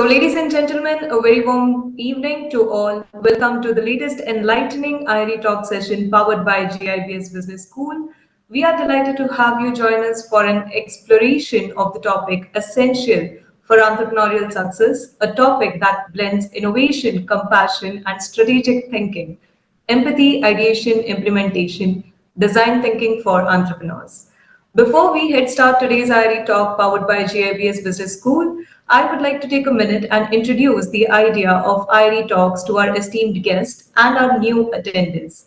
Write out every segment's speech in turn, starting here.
Ladies and gentlemen, a very warm evening to all. Welcome to the latest enlightening IRE talk session powered by GIBS Business School. We are delighted to have you join us for an exploration of the topic essential for entrepreneurial success, a topic that blends innovation, compassion, and strategic thinking, empathy, ideation, implementation, design thinking for entrepreneurs. Before we head start today's IRE talk powered by GIBS Business School, I would like to take a minute and introduce the idea of IRE talks to our esteemed guests and our new attendees.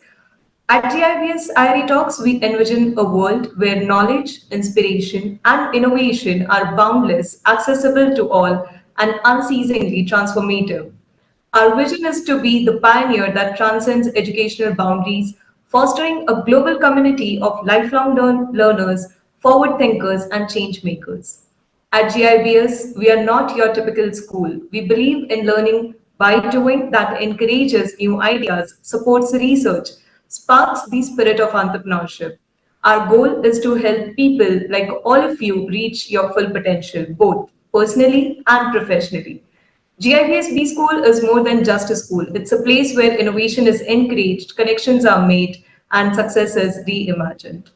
At GIBS IRE Talks, we envision a world where knowledge, inspiration, and innovation are boundless, accessible to all, and unceasingly transformative. Our vision is to be the pioneer that transcends educational boundaries, fostering a global community of lifelong learners, forward thinkers, and change makers. At GIBS, we are not your typical school. We believe in learning by doing that encourages new ideas, supports research, sparks the spirit of entrepreneurship. Our goal is to help people like all of you reach your full potential, both personally and professionally. GIBS B School is more than just a school. It's a place where innovation is encouraged, connections are made, and success is reimagined.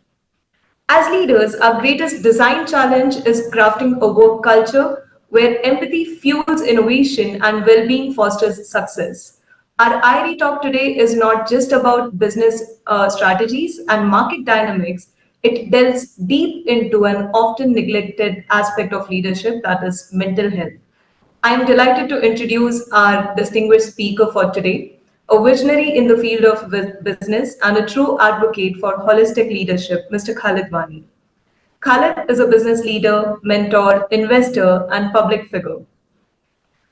As leaders, our greatest design challenge is crafting a work culture where empathy fuels innovation and well being fosters success. Our IRE talk today is not just about business strategies and market dynamics, it delves deep into an often neglected aspect of leadership, that is mental health. I am delighted to introduce our distinguished speaker for today, a visionary in the field of business and a true advocate for holistic leadership, Mr. Khalid Wani. Khalid is a business leader, mentor, investor, and public figure.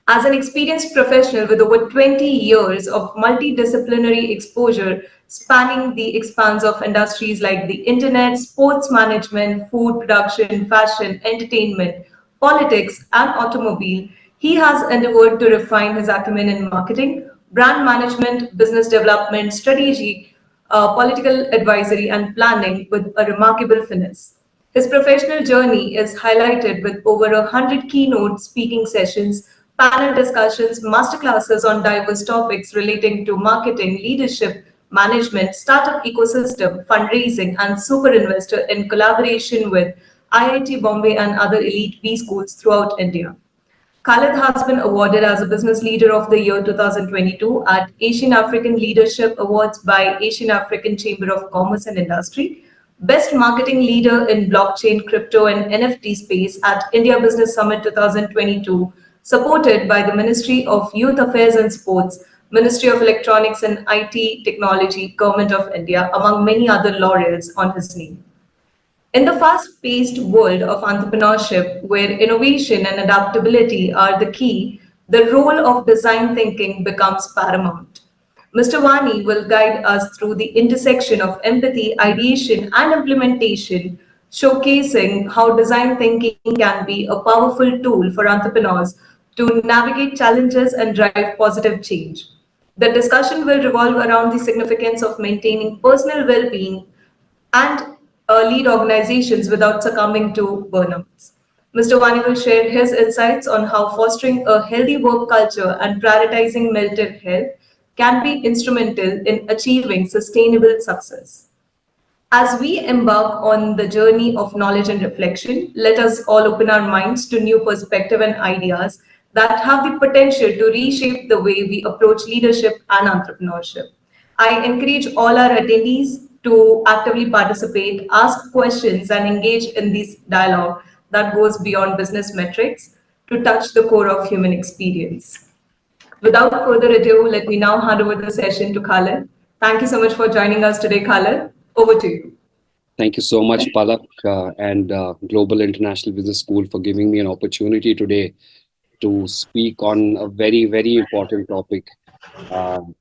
As an experienced professional with over 20 years of multidisciplinary exposure spanning the expanse of industries like the internet, sports management, food production, fashion, entertainment, politics, and automobile, he has endeavored to refine his acumen in marketing, brand management, business development, strategy, political advisory, and planning with a remarkable finesse. His professional journey is highlighted with over 100 keynote speaking sessions, panel discussions, masterclasses on diverse topics relating to marketing, leadership, management, startup ecosystem, fundraising, and super investor in collaboration with IIT Bombay and other elite B schools throughout India. Khalid has been awarded as a Business Leader of the Year 2022 at Asian African Leadership Awards by Asian African Chamber of Commerce and Industry, Best Marketing Leader in Blockchain, Crypto and NFT Space at India Business Summit 2022, supported by the Ministry of Youth Affairs and Sports, Ministry of Electronics and IT Technology, Government of India, among many other laurels on his name. In the fast-paced world of entrepreneurship, where innovation and adaptability are the key, the role of design thinking becomes paramount. Mr. Wani will guide us through the intersection of empathy, ideation, and implementation, showcasing how design thinking can be a powerful tool for entrepreneurs to navigate challenges and drive positive change. The discussion will revolve around the significance of maintaining personal well-being and lead organizations without succumbing to burnouts. Mr. Wani will share his insights on how fostering a healthy work culture and prioritizing mental health can be instrumental in achieving sustainable success. As we embark on the journey of knowledge and reflection, let us all open our minds to new perspectives and ideas that have the potential to reshape the way we approach leadership and entrepreneurship. I encourage all our attendees to actively participate, ask questions, and engage in this dialogue that goes beyond business metrics to touch the core of human experience. Without further ado, let me now hand over the session to Khalid. Thank you so much for joining us today, Khalid. Over to you. Thank you so much, Palak, and Global International Business School for giving me an opportunity today to speak on a very, very important topic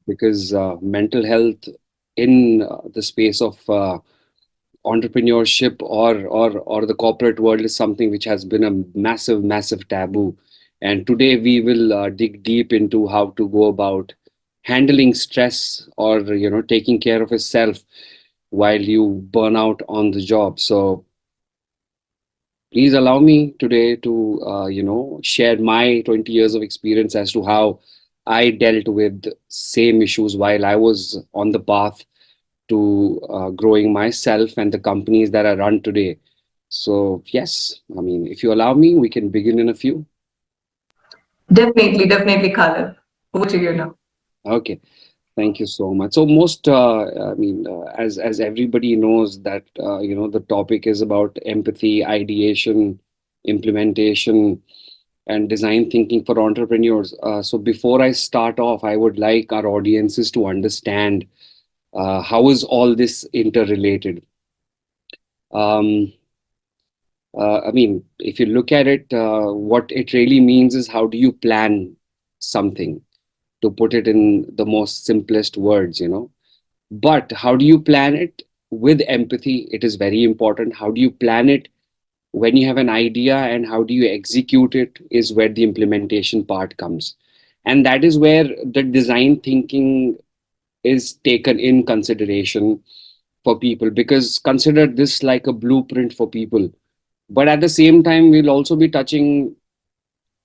because mental health in the space of entrepreneurship or the corporate world is something which has been a massive taboo. And today we will dig deep into how to go about handling stress or taking care of yourself while you burn out on the job. So Please allow me today to, share my 20 years of experience as to how I dealt with same issues while I was on the path to growing myself and the companies that I run today. So, yes, I mean, if you allow me, we can begin in a few. Definitely, definitely, Khalid. Over to you now. Okay. Thank you so much. So as everybody knows that the topic is about empathy, ideation, implementation, and design thinking for entrepreneurs. So before I start off, I would like our audiences to understand how is all this interrelated. Um, if you look at it, what it really means is how do you plan something, to put it in the most simplest words. But how do you plan it with empathy? It is very important. How do you plan it when you have an idea, and how do you execute it is where the implementation part comes. And that is where the design thinking is taken in consideration for people, because consider this like a blueprint for people. But at the same time, we'll also be touching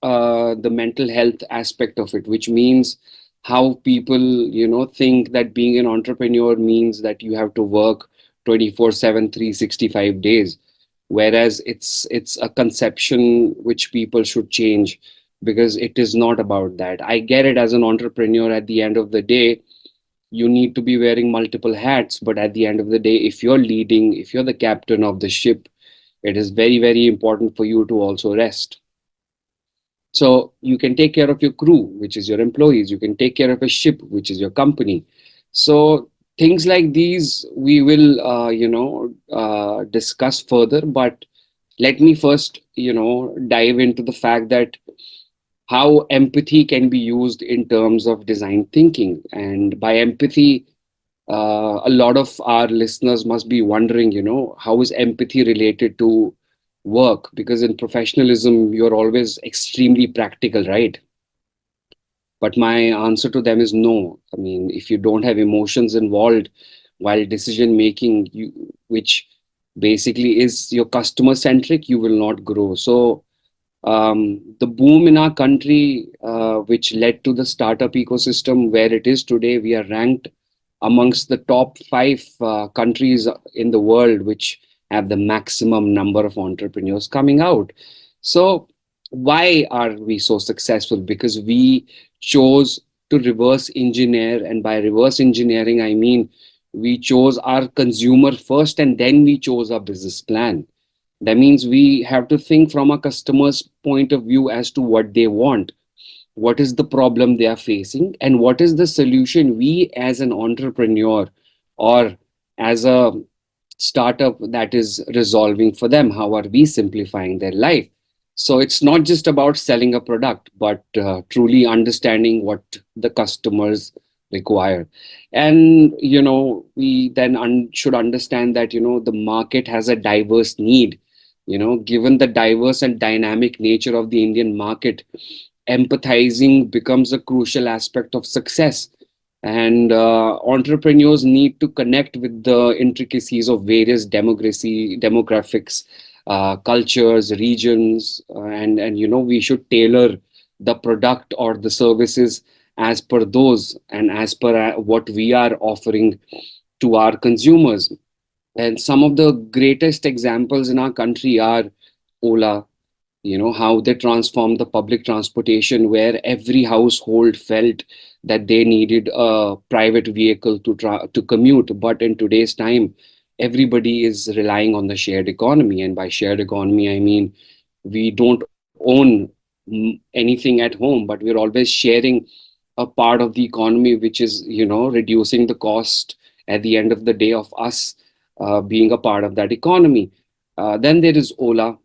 the mental health aspect of it, which means how people, think that being an entrepreneur means that you have to work 24/7, 365 days. Whereas it's a conception which people should change, because it is not about that. I get it, as an entrepreneur, at the end of the day, you need to be wearing multiple hats. But at the end of the day, if you're leading, if you're the captain of the ship, it is very, very important for you to also rest. So you can take care of your crew, which is your employees. You can take care of a ship, which is your company. So things like these we will, discuss further. But let me first, dive into the fact that how empathy can be used in terms of design thinking. And by empathy, a lot of our listeners must be wondering, how is empathy related to work? Because in professionalism, you're always extremely practical, right? But my answer to them is no. I mean, if you don't have emotions involved while decision making, which basically is your customer centric, you will not grow. So the boom in our country, which led to the startup ecosystem where it is today, we are ranked amongst the top five countries in the world which have the maximum number of entrepreneurs coming out. So, why are we so successful? Because we chose to reverse engineer, and by reverse engineering, I mean we chose our consumer first and then we chose our business plan. That means we have to think from a customer's point of view as to what they want, what is the problem they are facing, and what is the solution we as an entrepreneur or as a startup that is resolving for them. How are we simplifying their life? So it's not just about selling a product, but truly understanding what the customers require. And we then should understand that the market has a diverse need. Given the diverse and dynamic nature of the Indian market, empathizing becomes a crucial aspect of success. And entrepreneurs need to connect with the intricacies of various demographics, cultures, regions, and we should tailor the product or the services as per those, and as per what we are offering to our consumers. And some of the greatest examples in our country are Ola, how they transformed the public transportation, where every household felt that they needed a private vehicle to commute. But in today's time, everybody is relying on the shared economy. And by shared economy, I mean we don't own anything at home, but we're always sharing a part of the economy, which is reducing the cost at the end of the day of us being a part of that economy. Then there is Ola.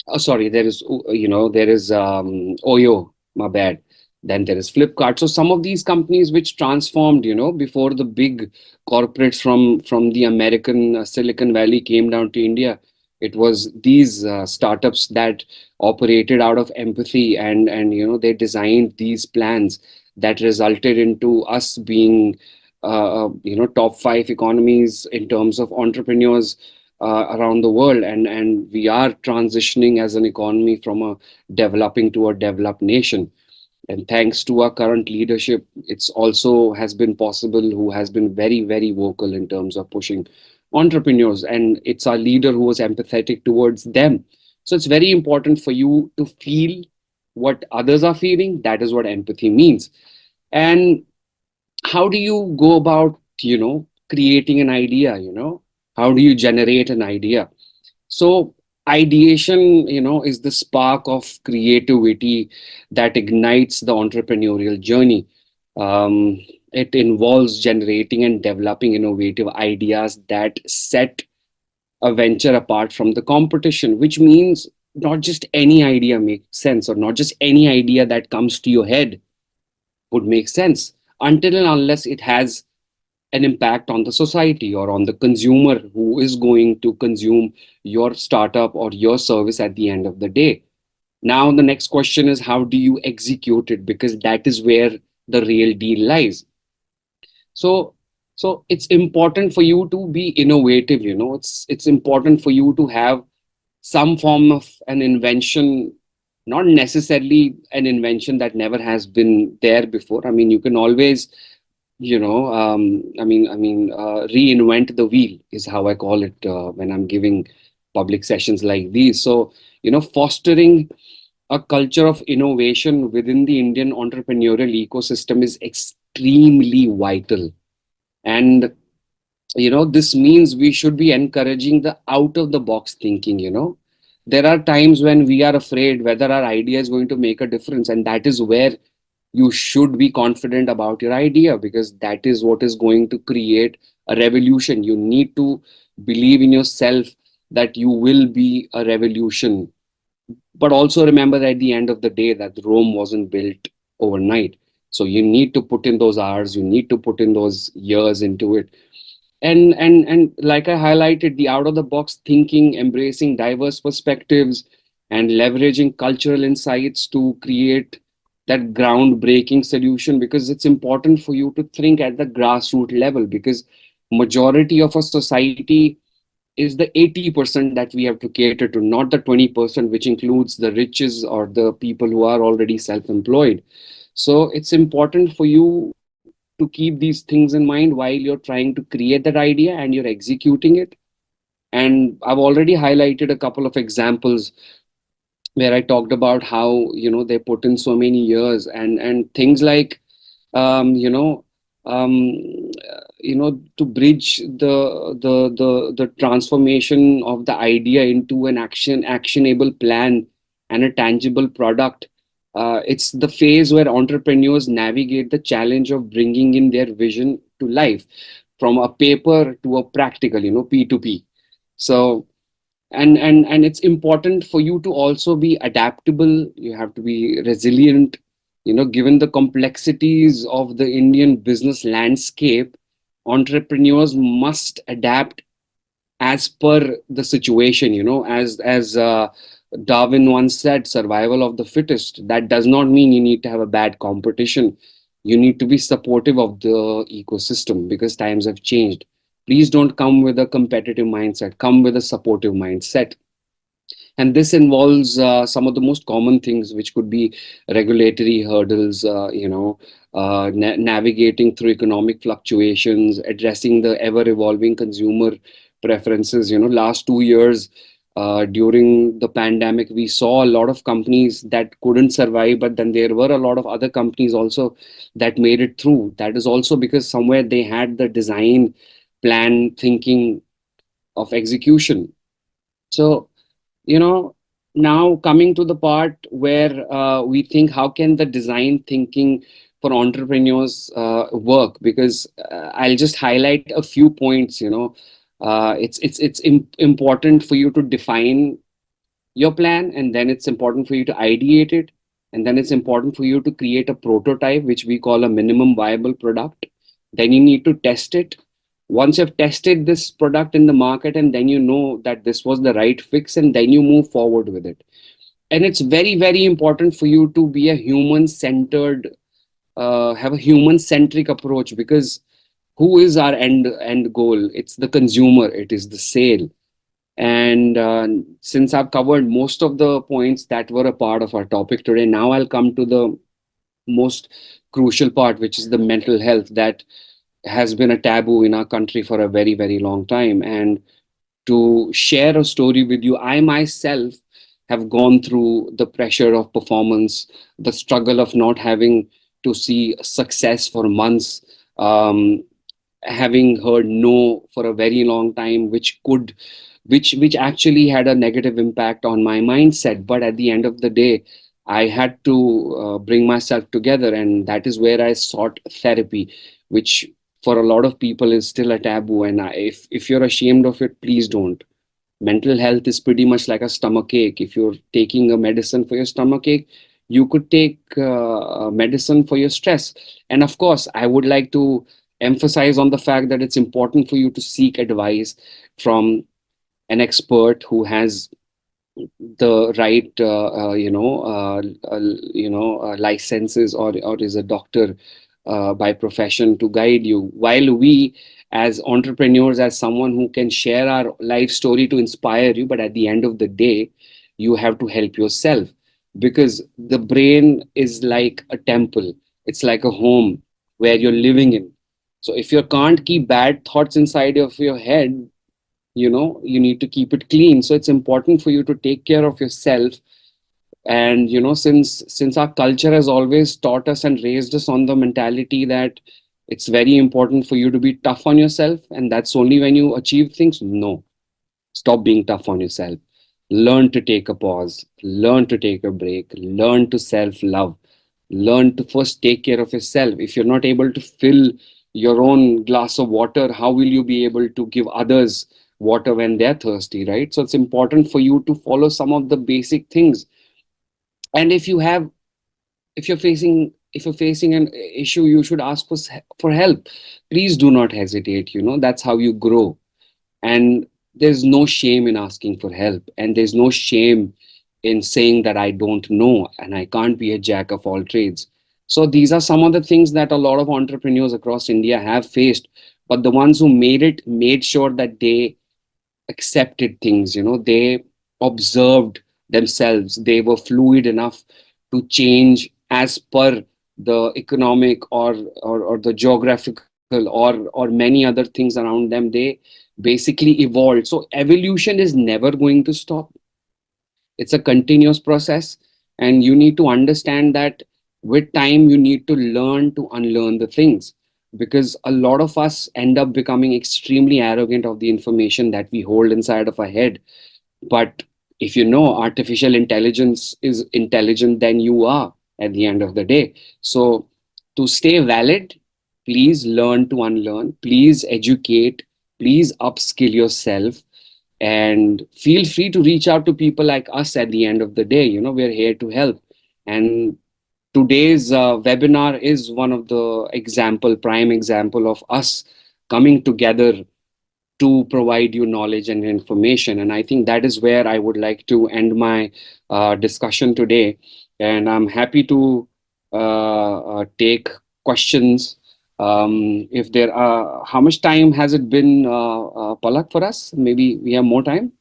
Oh, sorry, there is Oyo, my bad. Then there is Flipkart. So some of these companies which transformed, before the big corporates from the American Silicon Valley came down to India, it was these startups that operated out of empathy, and they designed these plans that resulted into us being top five economies in terms of entrepreneurs around the world, and we are transitioning as an economy from a developing to a developed nation. And thanks to our current leadership, it's also has been possible, who has been very, very vocal in terms of pushing entrepreneurs. And it's our leader who was empathetic towards them. So it's very important for you to feel what others are feeling. That is what empathy means. And how do you go about, creating an idea? How do you generate an idea? So ideation, is the spark of creativity that ignites the entrepreneurial journey. Um, it involves generating and developing innovative ideas that set a venture apart from the competition, which means not just any idea makes sense, or not just any idea that comes to your head would make sense, until and unless it has an impact on the society or on the consumer who is going to consume your startup or your service at the end of the day. Now, the next question is, how do you execute it? Because that is where the real deal lies. So, so it's important for you to be innovative. It's important for you to have some form of an invention, not necessarily an invention that never has been there before. I mean, you can always, reinvent the wheel is how I call it when I'm giving public sessions like these. So, fostering a culture of innovation within the Indian entrepreneurial ecosystem is extremely vital. And, this means we should be encouraging the out of the box thinking. There are times when we are afraid whether our idea is going to make a difference. And that is where you should be confident about your idea, because that is what is going to create a revolution. You need to believe in yourself that you will be a revolution. But also remember that at the end of the day, that Rome wasn't built overnight. So you need to put in those hours, you need to put in those years into it. And like I highlighted, the out of the box thinking, embracing diverse perspectives, and leveraging cultural insights to create that groundbreaking solution, because it's important for you to think at the grassroots level, because majority of a society is the 80% that we have to cater to, not the 20%, which includes the riches or the people who are already self-employed. So it's important for you to keep these things in mind while you're trying to create that idea and you're executing it. And I've already highlighted a couple of examples where I talked about how, they put in so many years, and things like, um, you know, um, to bridge the transformation of the idea into an actionable plan and a tangible product. It's the phase where entrepreneurs navigate the challenge of bringing in their vision to life, from a paper to a practical, P2P. So, and it's important for you to also be adaptable. You have to be resilient. Given the complexities of the Indian business landscape, entrepreneurs must adapt as per the situation. As Darwin once said, survival of the fittest. That does not mean you need to have a bad competition. You need to be supportive of the ecosystem, because times have changed. Please don't come with a competitive mindset, come with a supportive mindset. And this involves some of the most common things, which could be regulatory hurdles, navigating through economic fluctuations, addressing the ever evolving consumer preferences. Last 2 years, during the pandemic, we saw a lot of companies that couldn't survive, but then there were a lot of other companies also that made it through. That is also because somewhere they had the design plan thinking of execution. So, you know now coming to the part where we think, how can the design thinking for entrepreneurs work? Because I'll just highlight a few points. It's important for you to define your plan, and then it's important for you to ideate it, and then it's important for you to create a prototype, which we call a minimum viable product. Then you need to test it. Once you've tested this product in the market, and then you know that this was the right fix, and then you move forward with it. And it's very, very important for you to be a human centered, have a human centric approach, because who is our end goal? It's the consumer, it is the sale. And since I've covered most of the points that were a part of our topic today, now I'll come to the most crucial part, which is the mental health that has been a taboo in our country for a very, very long time. And to share a story with you, I myself have gone through the pressure of performance, the struggle of not having to see success for months, having heard no for a very long time, which actually had a negative impact on my mindset. But at the end of the day, I had to bring myself together, and that is where I sought therapy, which for a lot of people is still a taboo. And if you're ashamed of it, please don't. Mental health is pretty much like a stomach ache. If you're taking a medicine for your stomach ache, you could take medicine for your stress. And of course, I would like to emphasize on the fact that it's important for you to seek advice from an expert who has the right licenses, or is a doctor by profession, to guide you, while we as entrepreneurs, as someone who can share our life story to inspire you. But at the end of the day, you have to help yourself, because the brain is like a temple, it's like a home where you're living in. So if you can't keep bad thoughts inside of your head, you need to keep it clean. So it's important for you to take care of yourself. And since our culture has always taught us and raised us on the mentality that it's very important for you to be tough on yourself, and that's only when you achieve things. No, stop being tough on yourself. Learn to take a pause, learn to take a break, learn to self love, learn to first take care of yourself. If you're not able to fill your own glass of water, how will you be able to give others water when they're thirsty, right? So it's important for you to follow some of the basic things. And if you're facing an issue, you should ask for help. Please do not hesitate. That's how you grow. And there's no shame in asking for help, and there's no shame in saying that I don't know and I can't be a jack of all trades. So these are some of the things that a lot of entrepreneurs across India have faced. But the ones who made it made sure that they accepted things. They observed themselves, they were fluid enough to change as per the economic, or the geographical, or many other things around them. They basically evolved. So evolution is never going to stop. It's a continuous process, and you need to understand that with time you need to learn to unlearn the things, because a lot of us end up becoming extremely arrogant of the information that we hold inside of our head. But if artificial intelligence is intelligent than you are at the end of the day. So to stay valid, please learn to unlearn, please educate, please upskill yourself, and feel free to reach out to people like us. At the end of the day, we're here to help. And today's webinar is one of the prime example of us coming together to provide you knowledge and information. And I think that is where I would like to end my discussion today. And I'm happy to take questions. If there are, how much time has it been, Palak, for us? Maybe we have more time.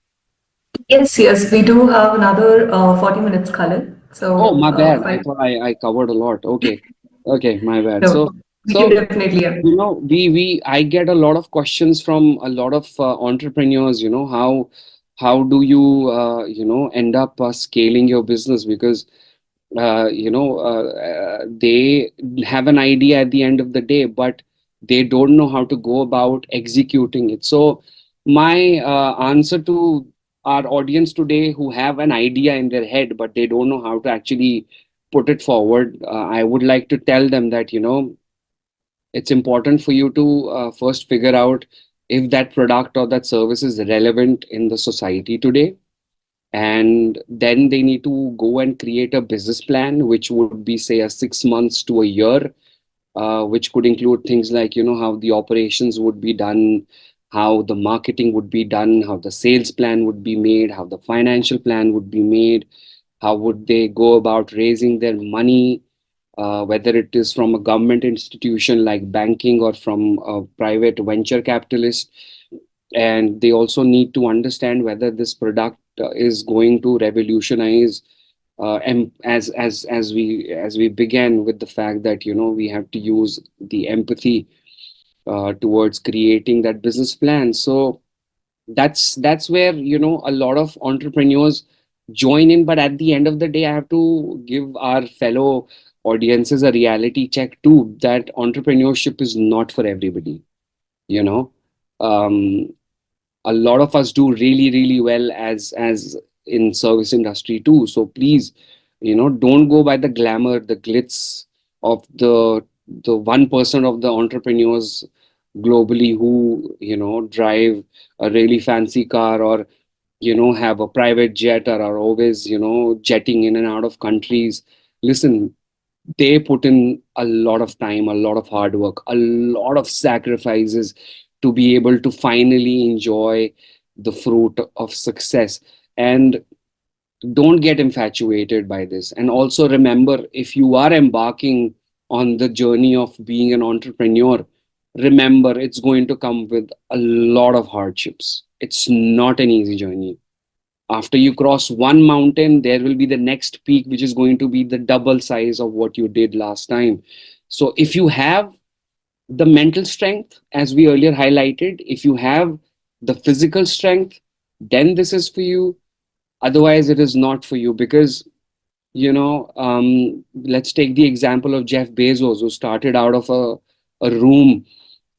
Yes, yes, we do have another 40 minutes, Khalid. Oh, So, my bad. I five. thought I covered a lot. Okay. Okay, my bad. No, So, we can so definitely have. I get a lot of questions from a lot of entrepreneurs. How do you end up scaling your business? Because they have an idea at the end of the day, but they don't know how to go about executing it. So my answer to our audience today, who have an idea in their head but they don't know how to actually put it forward, I would like to tell them that it's important for you to first figure out if that product or that service is relevant in the society today. And then they need to go and create a business plan, which would be, say, a 6 months to a year, which could include things like how the operations would be done, how the marketing would be done, how the sales plan would be made, how the financial plan would be made, how would they go about raising their money, whether it is from a government institution like banking or from a private venture capitalist. and they also need to understand whether this product is going to revolutionize, and as we began with the fact that we have to use the empathy towards creating that business plan. So that's where a lot of entrepreneurs join in. But at the end of the day, I have to give our fellow audiences a reality check too, that entrepreneurship is not for everybody. you know um, a lot of us do really really well as in service industry too. So please, don't go by the glamour, the glitz of the 1% of the entrepreneurs globally who drive a really fancy car, or have a private jet, or are always jetting in and out of countries. Listen, they put in a lot of time, a lot of hard work, a lot of sacrifices to be able to finally enjoy the fruit of success. And don't get infatuated by this. And also remember, if you are embarking on the journey of being an entrepreneur, remember it's going to come with a lot of hardships. It's not an easy journey. After you cross one mountain, there will be the next peak, which is going to be the double size of what you did last time. So if you have the mental strength, as we earlier highlighted, if you have the physical strength, then this is for you. Otherwise, it is not for you. Because let's take the example of Jeff Bezos, who started out of a room,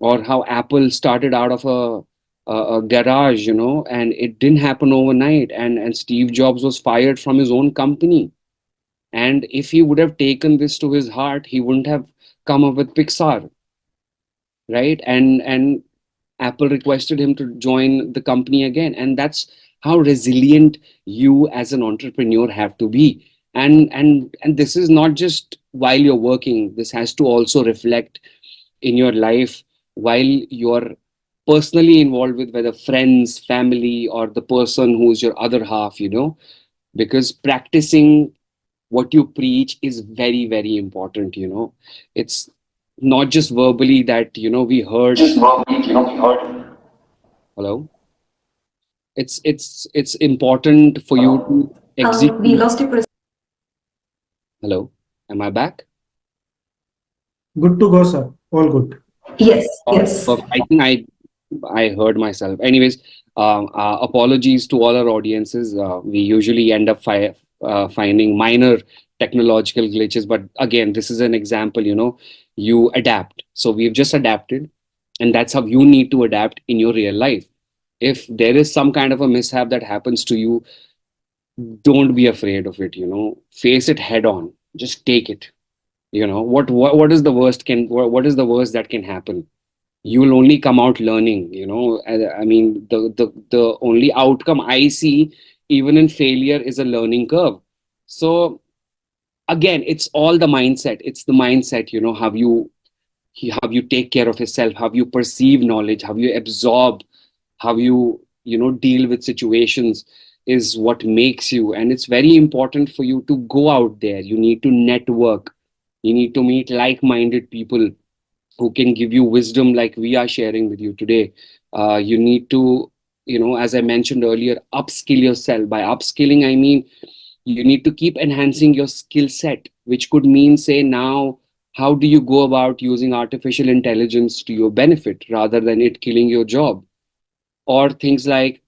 or how Apple started out of a garage, and it didn't happen overnight. And Steve Jobs was fired from his own company. And if he would have taken this to his heart, he wouldn't have come up with Pixar, right? And Apple requested him to join the company again. And that's how resilient you as an entrepreneur have to be. And this is not just while you're working. This has to also reflect in your life while you're personally involved with, whether friends, family, or the person who's your other half, because practicing what you preach is very, very important. It's not just verbally that, we heard. Hello? It's important for you to We execute. lost you for a Hello? Am I back? Good to go, sir. All good. Yes, Perfect, yes. perfect. I think I heard myself. Anyways, apologies to all our audiences. We usually end up finding minor technological glitches, but again, this is an example. You adapt. So we've just adapted, and that's how you need to adapt in your real life. If there is some kind of a mishap that happens to you, don't be afraid of it. Face it head on. Just take it. What is the worst what is the worst that can happen? You'll only come out learning. I mean, the only outcome I see, even in failure, is a learning curve. So again, it's all the mindset. It's the mindset. How you take care of yourself, how you perceive knowledge, how you absorb, how you deal with situations, is what makes you. And it's very important for you to go out there. You need to network. You need to meet like-minded people who can give you wisdom like we are sharing with you today. You need to, as I mentioned earlier, upskill yourself. By upskilling, I mean you need to keep enhancing your skill set, which could mean, say, now, how do you go about using artificial intelligence to your benefit rather than it killing your job? Or things like,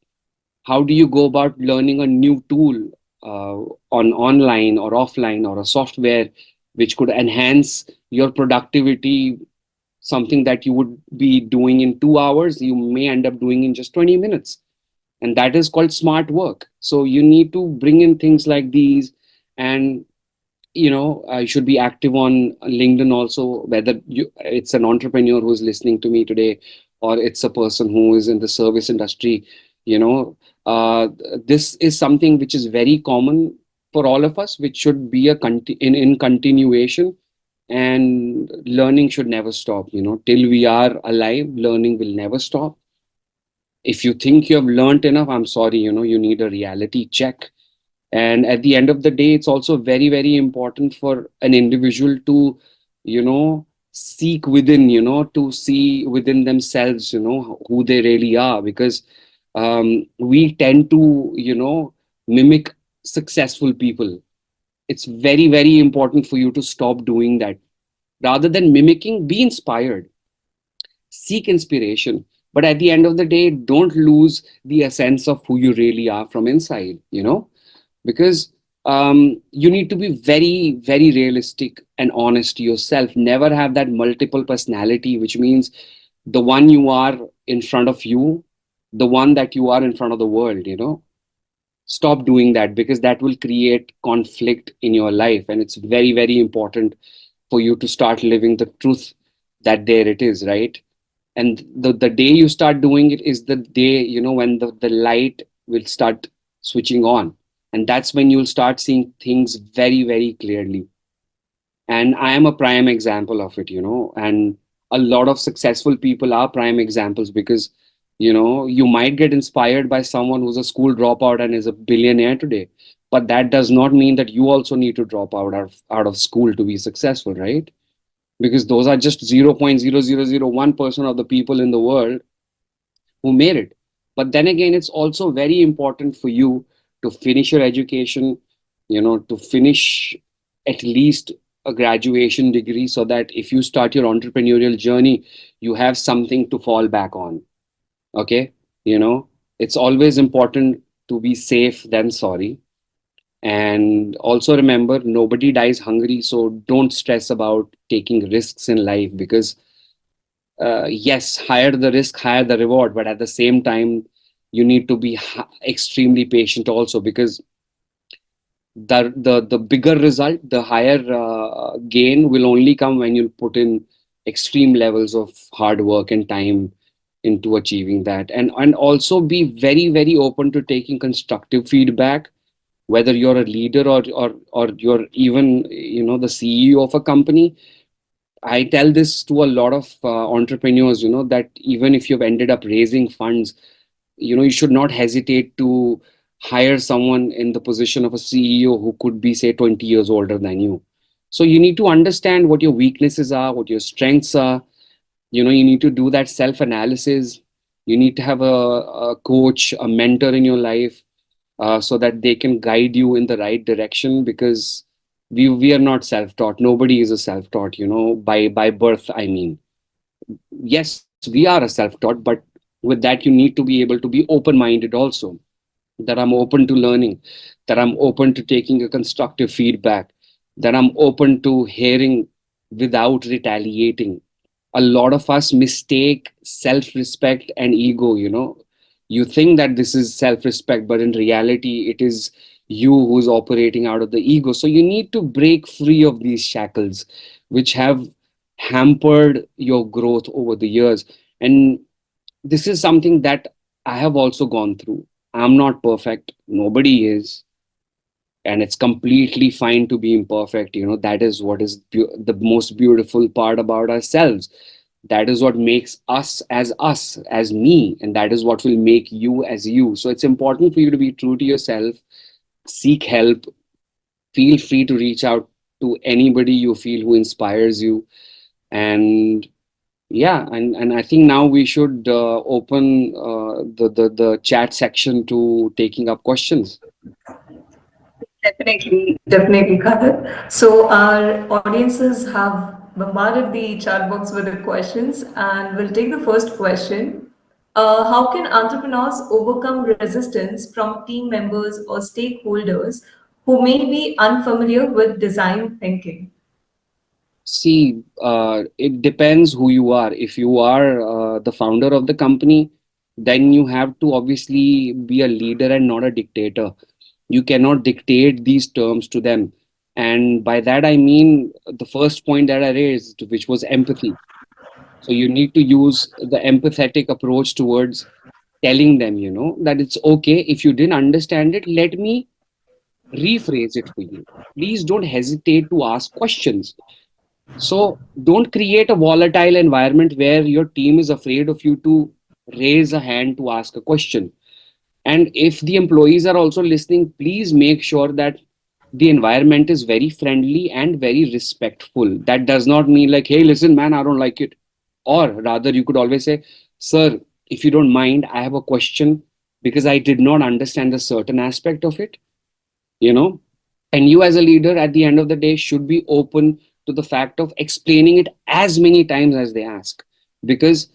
how do you go about learning a new tool uh, on online or offline, or a software which could enhance your productivity? Something that you would be doing in 2 hours, you may end up doing in just 20 minutes. And that is called smart work. So you need to bring in things like these. And I should be active on LinkedIn also, whether it's an entrepreneur who's listening to me today, or it's a person who is in the service industry. you know uh, this is something which is very common for all of us, which should be in continuation. And learning should never stop. Till we are alive, learning will never stop. If you think you have learned enough, I'm sorry, you need a reality check. And at the end of the day, it's also very, very important for an individual to, you know seek within, to see within themselves, who they really are. Because we tend to, mimic successful people. It's very, very important for you to stop doing that. Rather than mimicking, be inspired, seek inspiration. But at the end of the day, don't lose the essence of who you really are from inside, because you need to be very, very realistic and honest to yourself. Never have that multiple personality, which means the one you are in front of you, the one that you are in front of the world. Stop doing that, because that will create conflict in your life. And it's very, very important for you to start living the truth, that there it is, right? And the day you start doing it is the day, when the light will start switching on. And that's when you'll start seeing things very, very clearly. And I am a prime example of it, and a lot of successful people are prime examples. Because you might get inspired by someone who's a school dropout and is a billionaire today, but that does not mean that you also need to drop out of school to be successful, right? Because those are just 0.0001% of the people in the world who made it. But then again, it's also very important for you to finish your education, to finish at least a graduation degree, so that if you start your entrepreneurial journey, you have something to fall back on. Okay. It's always important to be safe than sorry. And also remember, nobody dies hungry. So don't stress about taking risks in life. Because yes, higher the risk, higher the reward. But at the same time, you need to be extremely patient also. Because the bigger result, the higher gain will only come when you put in extreme levels of hard work and time into achieving that. And also be very, very open to taking constructive feedback, whether you're a leader, or you're even, the CEO of a company. I tell this to a lot of entrepreneurs, that even if you've ended up raising funds, you should not hesitate to hire someone in the position of a CEO who could be, say, 20 years older than you. So you need to understand what your weaknesses are, what your strengths are. You need to do that self analysis. You need to have a coach, a mentor in your life, so that they can guide you in the right direction. Because we are not self taught. Nobody is a self taught, by birth, I mean. Yes, we are a self taught, but with that, you need to be able to be open minded also. That I'm open to learning, that I'm open to taking a constructive feedback, that I'm open to hearing without retaliating. A lot of us mistake self-respect and ego. You think that this is self-respect, but in reality it is you who's operating out of the ego. So you need to break free of these shackles which have hampered your growth over the years. And this is something that I have also gone through. I'm not perfect, nobody is, and it's completely fine to be imperfect. That is what is the most beautiful part about ourselves. That is what makes us as me, and that is what will make you as you. So it's important for you to be true to yourself, seek help, feel free to reach out to anybody you feel who inspires you. And yeah, and I think now we should open the chat section to taking up questions. Definitely, Khalid. So our audiences have bombarded the chat box with the questions, and we'll take the first question. How can entrepreneurs overcome resistance from team members or stakeholders who may be unfamiliar with design thinking? See, it depends who you are. If you are the founder of the company, then you have to obviously be a leader and not a dictator. You cannot dictate these terms to them. And by that, I mean the first point that I raised, which was empathy. So you need to use the empathetic approach towards telling them, that it's okay. If you didn't understand it, let me rephrase it for you. Please don't hesitate to ask questions. So don't create a volatile environment where your team is afraid of you to raise a hand to ask a question. And if the employees are also listening, please make sure that the environment is very friendly and very respectful. That does not mean like, hey, listen, man, I don't like it. Or rather, you could always say, sir, if you don't mind, I have a question because I did not understand a certain aspect of it, you know. And you, as a leader, at the end of the day, should be open to the fact of explaining it as many times as they ask. Because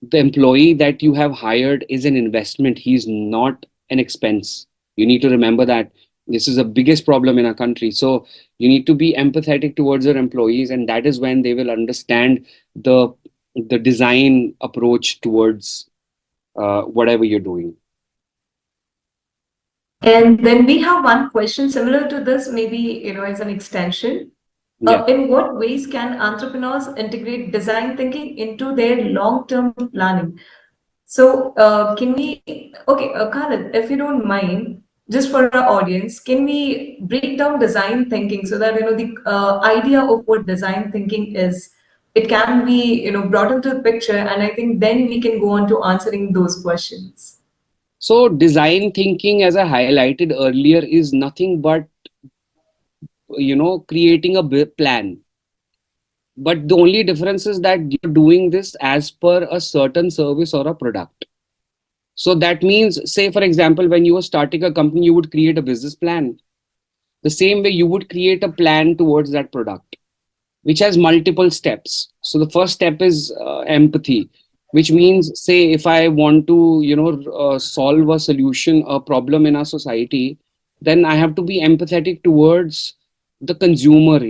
the employee that you have hired is an investment, he's not an expense. You need to remember that. This is the biggest problem in our country. So you need to be empathetic towards your employees, and that is when they will understand the the design approach towards whatever you're doing. And then we have one question similar to this, maybe, as an extension. Yeah. In what ways can entrepreneurs integrate design thinking into their long-term planning? So, can we, okay, Khalid, if you don't mind, just for our audience, can we break down design thinking so that, the idea of what design thinking is, it can be, brought into the picture, and I think then we can go on to answering those questions. So design thinking, as I highlighted earlier, is nothing but creating a plan. But the only difference is that you're doing this as per a certain service or a product. So that means, say, for example, when you were starting a company, you would create a business plan. The same way you would create a plan towards that product, which has multiple steps. So the first step is empathy, which means, say, if I want to, solve a solution, a problem in our society, then I have to be empathetic towards the consumer.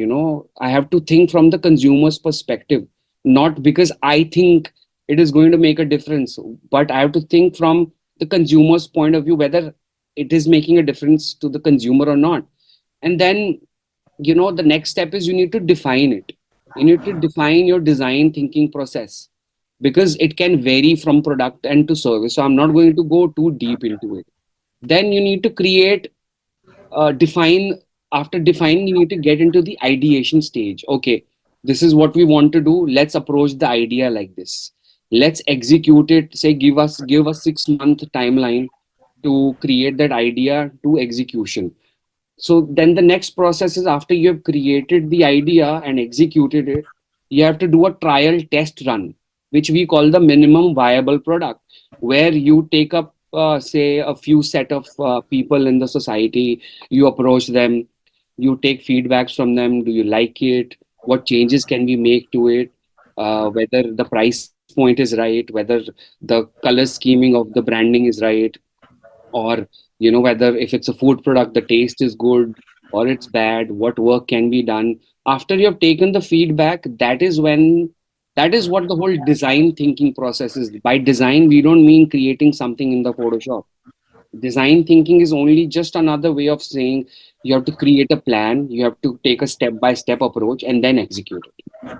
I have to think from the consumer's perspective, not because I think it is going to make a difference, but I have to think from the consumer's point of view, whether it is making a difference to the consumer or not. And then the next step is you need to define it. You need to define your design thinking process, because it can vary from product and to service, so I'm not going to go too deep into it. Then you need to create, define. After defining, you need to get into the ideation stage. Okay, this is what we want to do, let's approach the idea like this, let's execute it. Say, give us 6 month timeline to create that idea to execution. So then the next process is, after you have created the idea and executed it, you have to do a trial test run, which we call the minimum viable product, where you take up, say, a few set of people in the society, you approach them, you take feedbacks from them. Do you like it? What changes can we make to it? Whether the price point is right, whether the color scheming of the branding is right, or whether if it's a food product, the taste is good or it's bad, what work can be done. After you have taken the feedback, that is what the whole design thinking process is. By design, we don't mean creating something in the Photoshop. Design thinking is only just another way of saying you have to create a plan, you have to take a step by step approach and then execute it.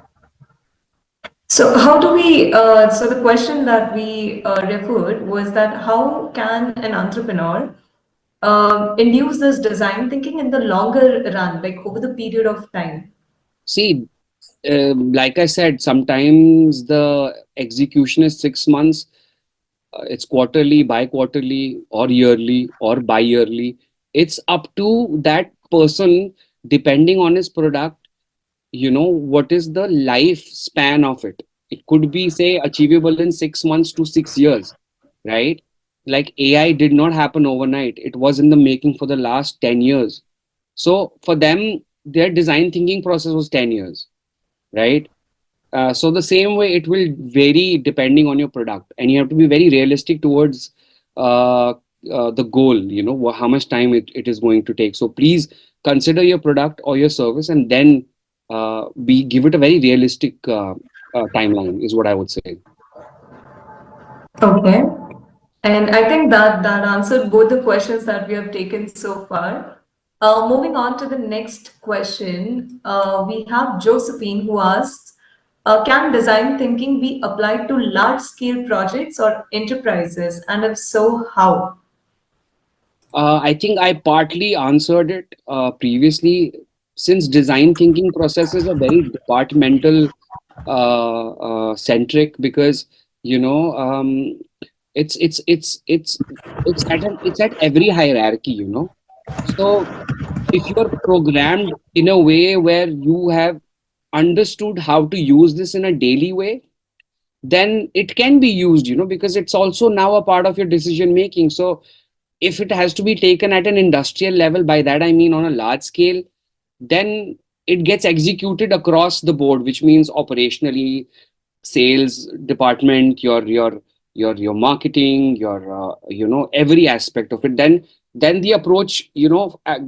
So how do we, so the question that we referred was that how can an entrepreneur induce this design thinking in the longer run, like over the period of time? See, like I said, sometimes the execution is 6 months. It's quarterly, bi-quarterly, or yearly, or bi-yearly. It's up to that person, depending on his product, what is the lifespan of it. It could be, say, achievable in 6 months to 6 years, right? Like AI did not happen overnight. It was in the making for the last 10 years. So for them, their design thinking process was 10 years, right? So the same way, it will vary depending on your product, and you have to be very realistic towards uh, the goal. How much time it is going to take. So please consider your product or your service, and then be give it a very realistic timeline, is what I would say. Okay. And I think that answered both the questions that we have taken so far. Moving on to the next question, we have Josephine who asks, can design thinking be applied to large-scale projects or enterprises? And if so, how? I think I partly answered it previously. Since design thinking processes are very departmental centric, because you know it's it's it's it's it's at every hierarchy. So if you're programmed in a way where you have understood how to use this in a daily way, then it can be used, because it's also now a part of your decision making. So if it has to be taken at an industrial level, by that I mean on a large scale, then it gets executed across the board, which means operationally, sales department, your marketing, your every aspect of it. Then the approach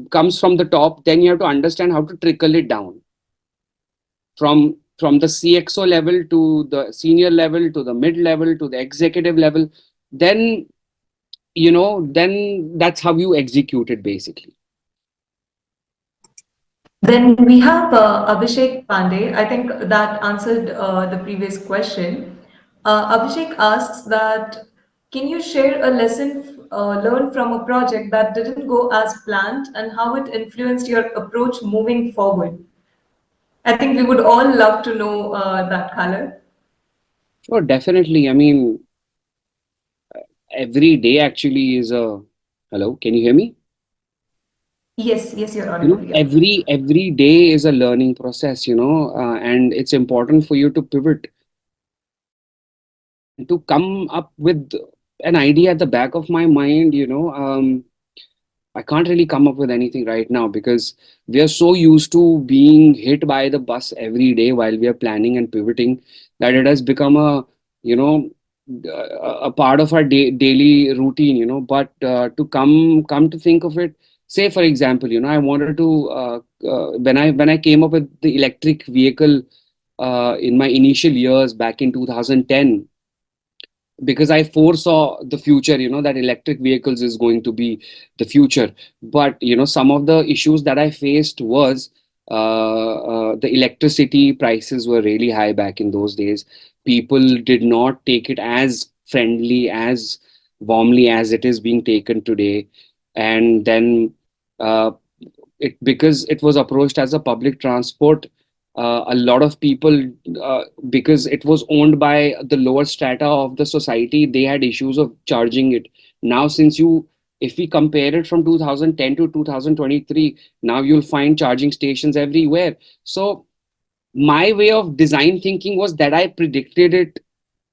comes from the top. Then you have to understand how to trickle it down from the CXO level to the senior level to the mid level to the executive level. Then then that's how you execute it basically. Then we have Abhishek Pandey. I think that answered the previous question. Abhishek asks that, can you share a lesson learned from a project that didn't go as planned and how it influenced your approach moving forward? I think we would all love to know that color. Sure, definitely. I mean, every day actually is a hello. Can you hear me? Yes, yes, you're audible. Yeah. Every day is a learning process, and it's important for you to pivot and to come up with an idea at the back of my mind. I can't really come up with anything right now because we are so used to being hit by the bus every day while we are planning and pivoting that it has become you know, a part of our daily routine, But to come to think of it, say for example, I wanted to when I came up with the electric vehicle in my initial years back in 2010, because I foresaw the future, that electric vehicles is going to be the future. But, some of the issues that I faced was the electricity prices were really high back in those days. People did not take it as friendly, as warmly as it is being taken today. And then uh, because it was approached as a public transport, a lot of people, because it was owned by the lower strata of the society, they had issues of charging it. Now, if we compare it from 2010 to 2023, now you'll find charging stations everywhere. So my way of design thinking was that I predicted it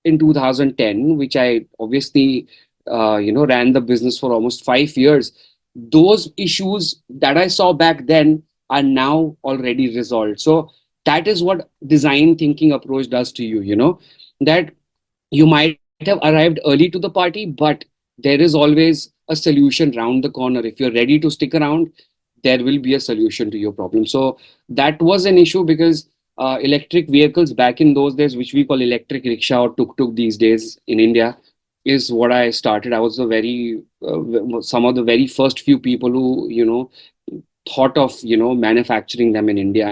in 2010, which I obviously, ran the business for almost 5 years. Those issues that I saw back then are now already resolved. So that is what design thinking approach does to you, that you might have arrived early to the party, but there is always a solution round the corner. If you're ready to stick around, there will be a solution to your problem. So that was an issue because electric vehicles back in those days, which we call electric rickshaw or tuk-tuk these days in India, is what I started. I was some of the very first few people who, thought of, manufacturing them in India.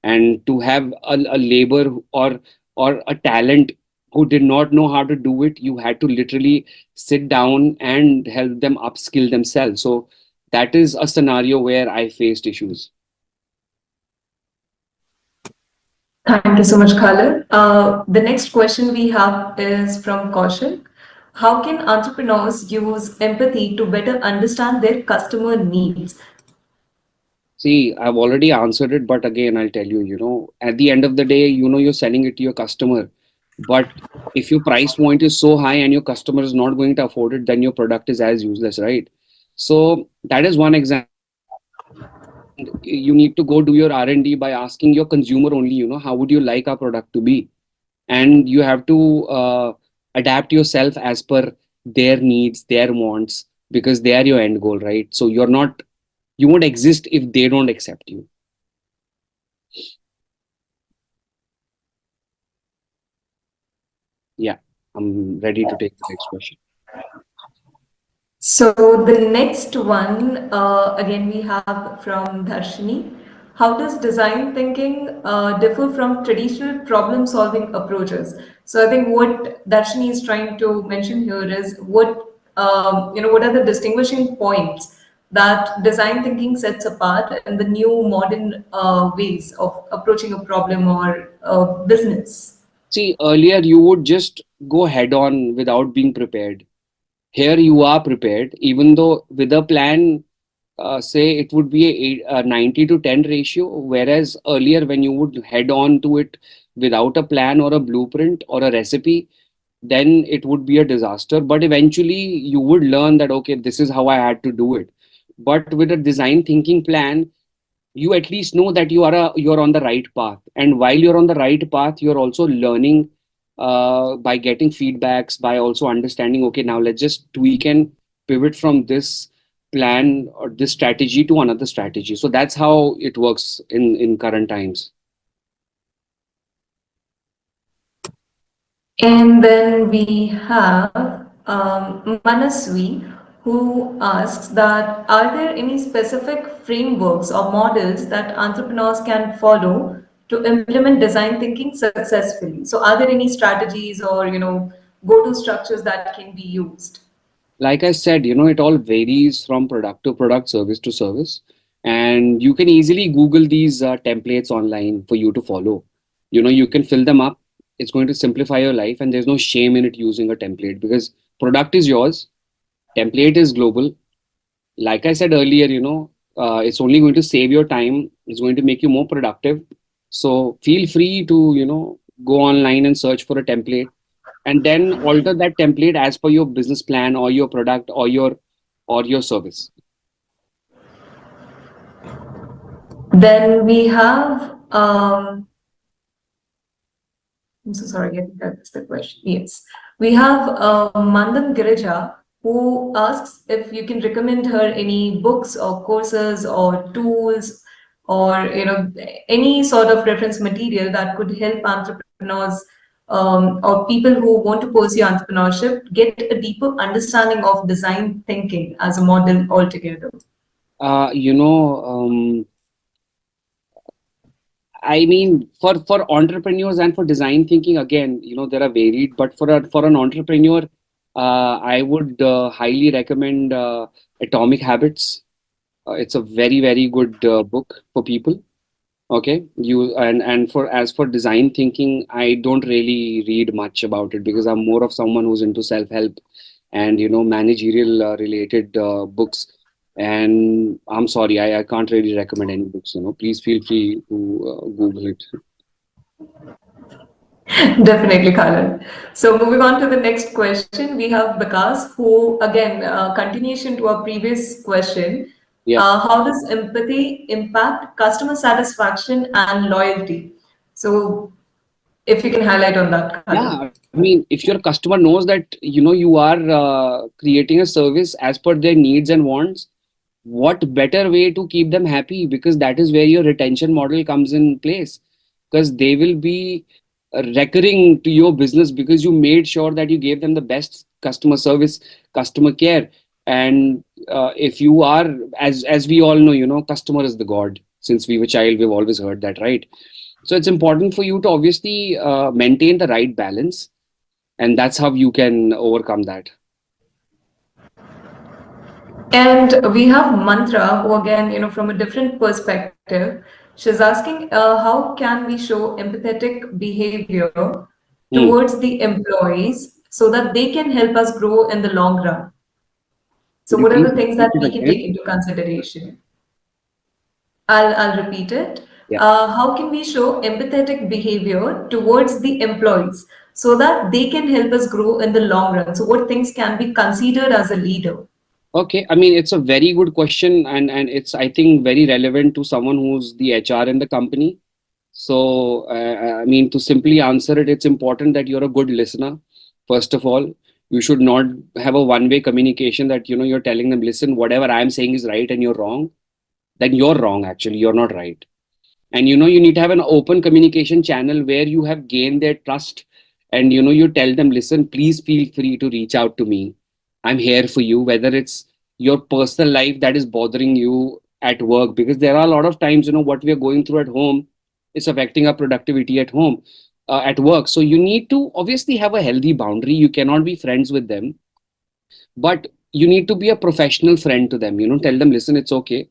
And to have a labor or a talent who did not know how to do it, you had to literally sit down and help them upskill themselves. So that is a scenario where I faced issues. Thank you so much, Khalid. The next question we have is from Kaushal. How can entrepreneurs use empathy to better understand their customer needs? See, I've already answered it, but again, I'll tell you, at the end of the day, you're selling it to your customer. But if your price point is so high and your customer is not going to afford it, then your product is as useless, right? So that is one example. And you need to go do your R&D by asking your consumer only, how would you like our product to be? And you have to adapt yourself as per their needs, their wants, because they are your end goal, right? So you won't exist if they don't accept you. Yeah, I'm ready to take the next question. So the next one, again, we have from Darshini. How does design thinking differ from traditional problem-solving approaches? So I think what Darshini is trying to mention here is what are the distinguishing points that design thinking sets apart in the new modern ways of approaching a problem or business. See, earlier you would just go head on without being prepared. Here you are prepared, even though with a plan, say it would be a 90 to 10 ratio, whereas earlier when you would head on to it without a plan or a blueprint or a recipe, then it would be a disaster. But eventually you would learn that, okay, this is how I had to do it. But with a design thinking plan, you at least know that you're on the right path, and while you're on the right path, you're also learning by getting feedbacks, by also understanding, okay, now let's just tweak and pivot from this plan or this strategy to another strategy. So that's how it works in current times. And then we have Manaswi, who asks that are there any specific frameworks or models that entrepreneurs can follow to implement design thinking successfully? So are there any strategies or go-to structures that can be used? Like I said, it all varies from product to product, service to service. And you can easily Google these templates online for you to follow. You can fill them up. It's going to simplify your life, and there's no shame in it using a template because product is yours, template is global. Like I said earlier, it's only going to save your time. It's going to make you more productive. So feel free to, go online and search for a template and then alter that template as per your business plan or your product or your service. Then we have I'm so sorry, I think that's the question. Yes. We have Mandam Girija who asks if you can recommend her any books or courses or tools or any sort of reference material that could help entrepreneurs or people who want to pursue entrepreneurship get a deeper understanding of design thinking as a model altogether. Uh, you know, um, I mean, for entrepreneurs and for design thinking, again, there are varied, but for an entrepreneur, I would highly recommend Atomic Habits. It's a very, very good book for people. Okay, and for as for design thinking, I don't really read much about it because I'm more of someone who's into self-help and managerial related books. And I'm sorry, I can't really recommend any books. Please feel free to Google it. Definitely, Khaled. So moving on to the next question, we have Vikas, who again, continuation to our previous question, Yeah, how does empathy impact customer satisfaction and loyalty? So if you can highlight on that, Khaled. yeah. I mean, if your customer knows that you are creating a service as per their needs and wants, what better way to keep them happy, because that is where your retention model comes in place, because they will be recurring to your business because you made sure that you gave them the best customer service, customer care. And if you are, as we all know, customer is the god. Since we were child, we've always heard that, right? So it's important for you to obviously maintain the right balance, and that's how you can overcome that. And we have Mantra, who again, from a different perspective, she's asking, how can we show empathetic behavior Hmm. towards the employees so that they can help us grow in the long run? So Could you what are please the things repeat that it we can take again? into consideration? I'll repeat it. Yeah. How can we show empathetic behavior towards the employees so that they can help us grow in the long run? So what things can be considered as a leader? Okay, I mean, it's a very good question, and it's, I think, very relevant to someone who's the HR in the company. So, I mean, to simply answer it, it's important that you're a good listener. First of all, you should not have a one-way communication that, you're telling them, listen, whatever I'm saying is right and you're wrong. Then you're wrong, actually, you're not right. And you need to have an open communication channel where you have gained their trust, and you tell them, listen, please feel free to reach out to me. I'm here for you, whether it's your personal life that is bothering you at work, because there are a lot of times, what we are going through at home is affecting our productivity at home, at work. So you need to obviously have a healthy boundary. You cannot be friends with them, but you need to be a professional friend to them. Tell them, listen, it's okay,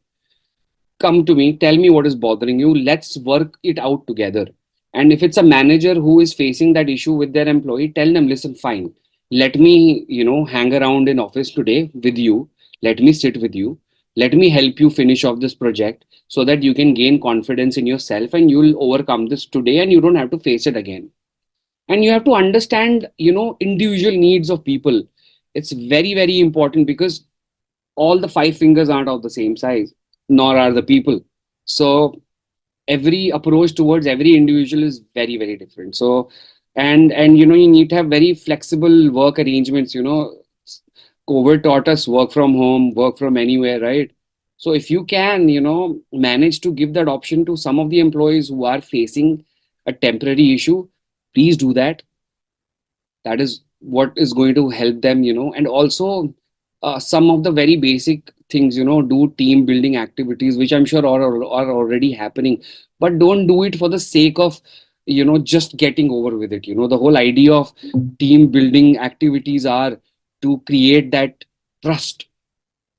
come to me, tell me what is bothering you, let's work it out together. And if it's a manager who is facing that issue with their employee, tell them, listen, fine, let me hang around in office today with you, let me sit with you, Let me help you finish off this project so that you can gain confidence in yourself and you'll overcome this today and you don't have to face it again. And you have to understand, individual needs of people. It's very, very important because all the five fingers aren't of the same size, nor are the people. So every approach towards every individual is very, very different. So and you need to have very flexible work arrangements. COVID taught us work from home, work from anywhere, right? So if you can, manage to give that option to some of the employees who are facing a temporary issue, please do that. That is what is going to help them, and also some of the very basic things, do team building activities, which I'm sure are already happening, but don't do it for the sake of, just getting over with it. The whole idea of team building activities are to create that trust,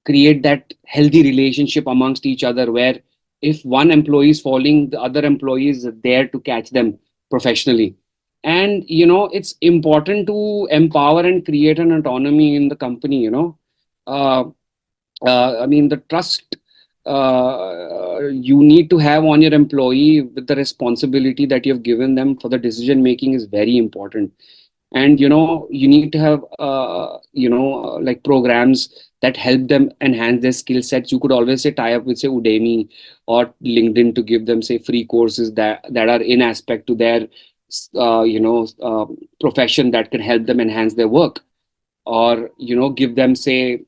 create that healthy relationship amongst each other, where if one employee is falling, the other employee is there to catch them professionally. And it's important to empower and create an autonomy in the company. uh, I mean, the trust you need to have on your employee with the responsibility that you've given them for the decision making is very important. And you need to have like programs that help them enhance their skill sets. You could always say tie up with, say, Udemy or LinkedIn to give them, say, free courses that are in aspect to their profession, that can help them enhance their work. Or give them, say,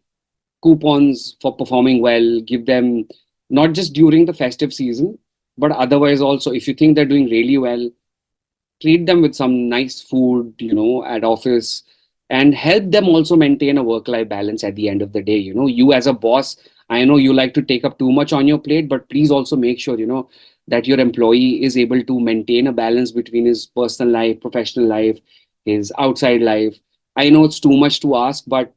coupons for performing well. Give them not just during the festive season, but otherwise also. If you think they're doing really well, treat them with some nice food, at office, and help them also maintain a work-life balance at the end of the day. You as a boss, I know you like to take up too much on your plate, but please also make sure, that your employee is able to maintain a balance between his personal life, professional life, his outside life. I know it's too much to ask, but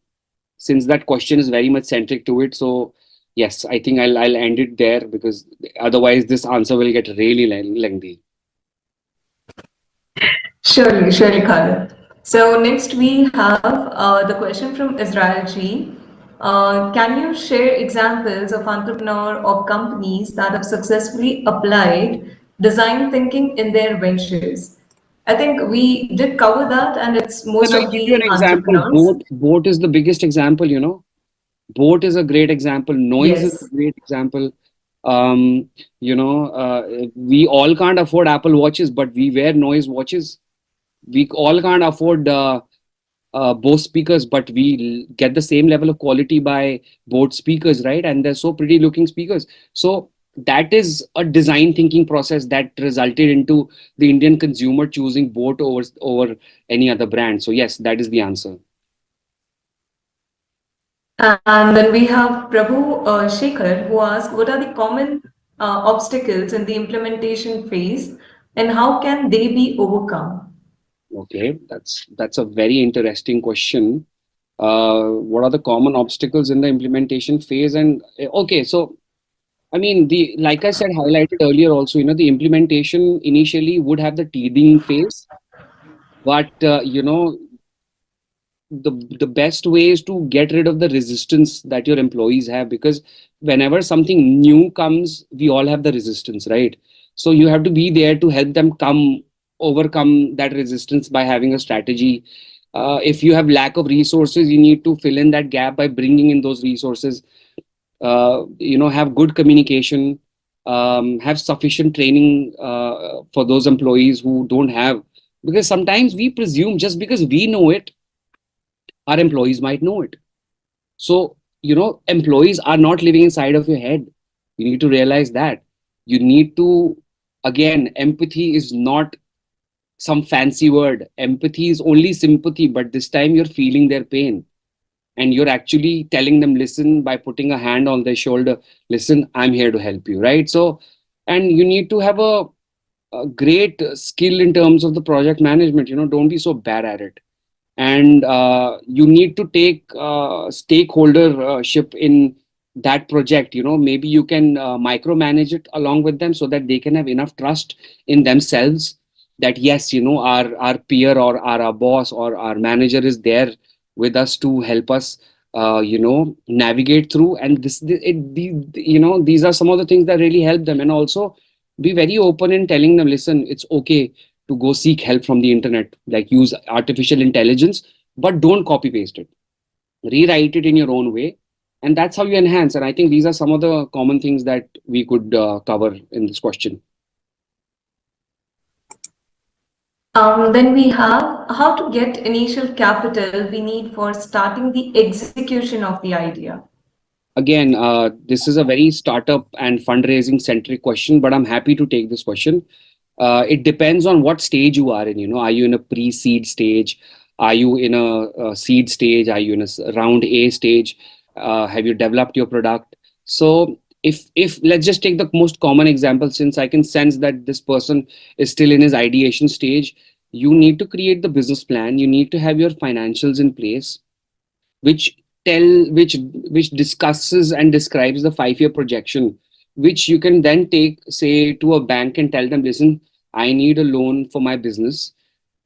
since that question is very much centric to it, so yes, I think I'll end it there, because otherwise this answer will get really lengthy. Surely, surely, Khalid. So next we have the question from Israel G. Can you share examples of entrepreneur or companies that have successfully applied design thinking in their ventures? I think we did cover that, and it's Well, most I'll of give you an the example. entrepreneurs. Boat is the biggest example. Boat is a great example. Noise is Yes. a great example. Um, we all can't afford Apple watches, but we wear noise watches. We all can't afford Bose speakers, but we get the same level of quality by Boat speakers, right? And they're so pretty looking speakers. So that is a design thinking process that resulted into the Indian consumer choosing Boat over any other brand. So yes, that is the answer. And then we have Prabhu Shekhar who asks, what are the common obstacles in the implementation phase and how can they be overcome? Okay, that's a very interesting question. What are the common obstacles in the implementation phase? And okay, so I mean, the like I said, highlighted earlier also, the implementation initially would have the teething phase, but the best way is to get rid of the resistance that your employees have, because whenever something new comes, we all have the resistance, right? So you have to be there to help them overcome that resistance by having a strategy. If you have lack of resources, you need to fill in that gap by bringing in those resources. Have good communication, have sufficient training for those employees who don't have, because sometimes we presume just because we know it, our employees might know it. So, employees are not living inside of your head. You need to realize that. You need to, again, empathy is not some fancy word. Empathy is only sympathy, but this time you're feeling their pain and you're actually telling them, listen, by putting a hand on their shoulder, listen, I'm here to help you, right? So, and you need to have a great skill in terms of the project management. Don't be so bad at it. And you need to take stakeholdership in that project. Maybe you can micromanage it along with them so that they can have enough trust in themselves that yes, our peer or our boss or our manager is there with us to help us navigate through. And these are some of the things that really help them. And also be very open in telling them, listen, it's okay to go seek help from the internet, like use artificial intelligence, but don't copy paste it. Rewrite it in your own way. And that's how you enhance. And I think these are some of the common things that we could cover in this question. Then we have how to get initial capital we need for starting the execution of the idea. Again, this is a very startup and fundraising centric question, but I'm happy to take this question. It depends on what stage you are in. Are you in a pre-seed stage? Are you in a seed stage? Are you in a round A stage? Have you developed your product? So if let's just take the most common example, since I can sense that this person is still in his ideation stage, you need to create the business plan. You need to have your financials in place, which tell which discusses and describes the 5-year projection, which you can then take, say, to a bank and tell them, listen, I need a loan for my business.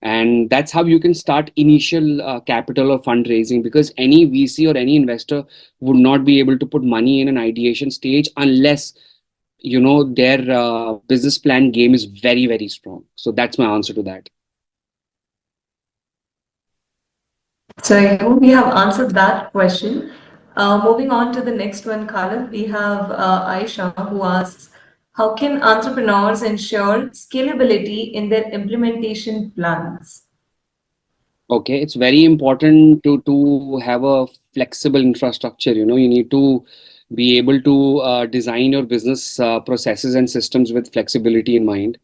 And that's how you can start initial capital or fundraising, because any VC or any investor would not be able to put money in an ideation stage unless their business plan game is very, very strong. So that's my answer to that. So I hope we have answered that question. Moving on to the next one, Khalid, we have Aisha who asks, how can entrepreneurs ensure scalability in their implementation plans? Okay, it's very important to have a flexible infrastructure. You need to be able to design your business processes and systems with flexibility in mind.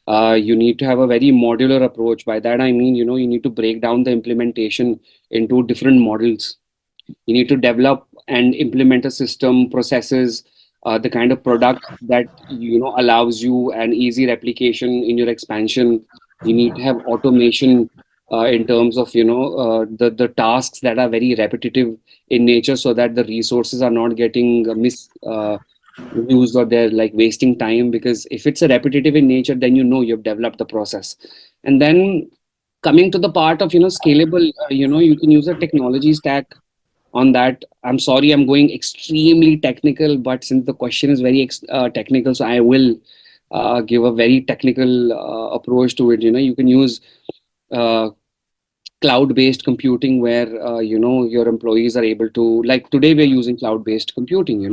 You need to have a very modular approach. By that I mean, you need to break down the implementation into different models. You need to develop and implement a system, processes, the kind of product that allows you an easy replication in your expansion. You need to have automation in terms of the tasks that are very repetitive in nature, so that the resources are not getting used, or they're like wasting time. Because if it's a repetitive in nature, then you've developed the process. And then coming to the part of scalable, you can use a technology stack on that. I'm sorry, I'm going extremely technical, but since the question is very technical, so I will give a very technical approach to it. You can use uh, cloud-based computing, where your employees are able to, like today we're using cloud-based computing.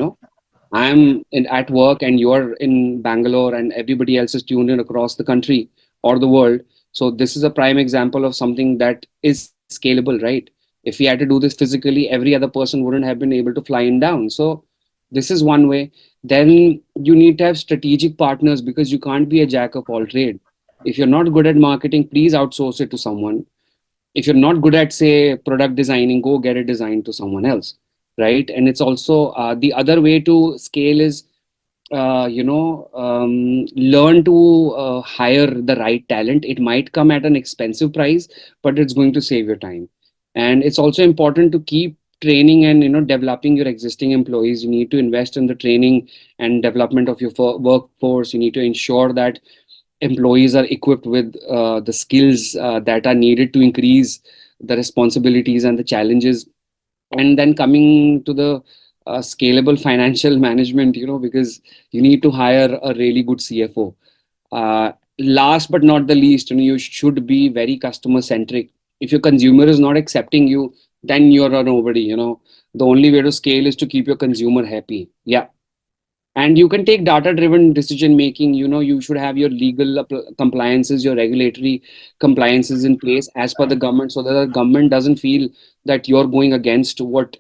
At work and you're in Bangalore, and everybody else is tuned in across the country or the world. So this is a prime example of something that is scalable, right? If we had to do this physically, every other person wouldn't have been able to fly in down. So this is one way. Then you need to have strategic partners, because you can't be a jack of all trade. If you're not good at marketing, please outsource it to someone. If you're not good at, say, product designing, go get it designed to someone else, right? And it's also the other way to scale is learn to hire the right talent. It might come at an expensive price, but it's going to save your time. And it's also important to keep training and developing your existing employees. You need to invest in the training and development of your workforce. You need to ensure that employees are equipped with the skills that are needed to increase the responsibilities and the challenges. And then coming to the scalable financial management, because you need to hire a really good CFO. Last but not the least, you should be very customer centric. If your consumer is not accepting you, then you're a nobody. The only way to scale is to keep your consumer happy. Yeah. And you can take data driven decision making. You should have your legal compliances, your regulatory compliances in place as per the government, so that the government doesn't feel that you're going against what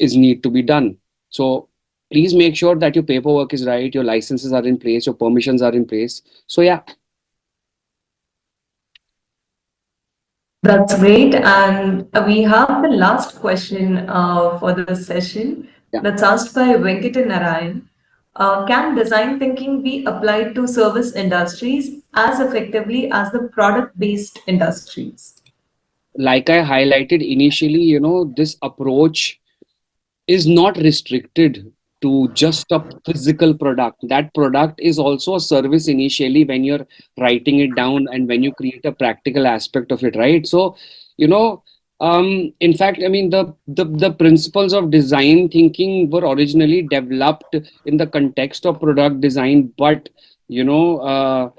is need to be done. So please make sure that your paperwork is right, your licenses are in place, your permissions are in place. So yeah. That's great. And we have the last question for the session Yeah. that's asked by Venkata Narayan. Can design thinking be applied to service industries as effectively as the product-based industries? Like I highlighted initially, this approach is not restricted to just a physical product. That product is also a service initially when you're writing it down and when you create a practical aspect of it, right? So, you know, In fact, I mean, the principles of design thinking were originally developed in the context of product design, but you know,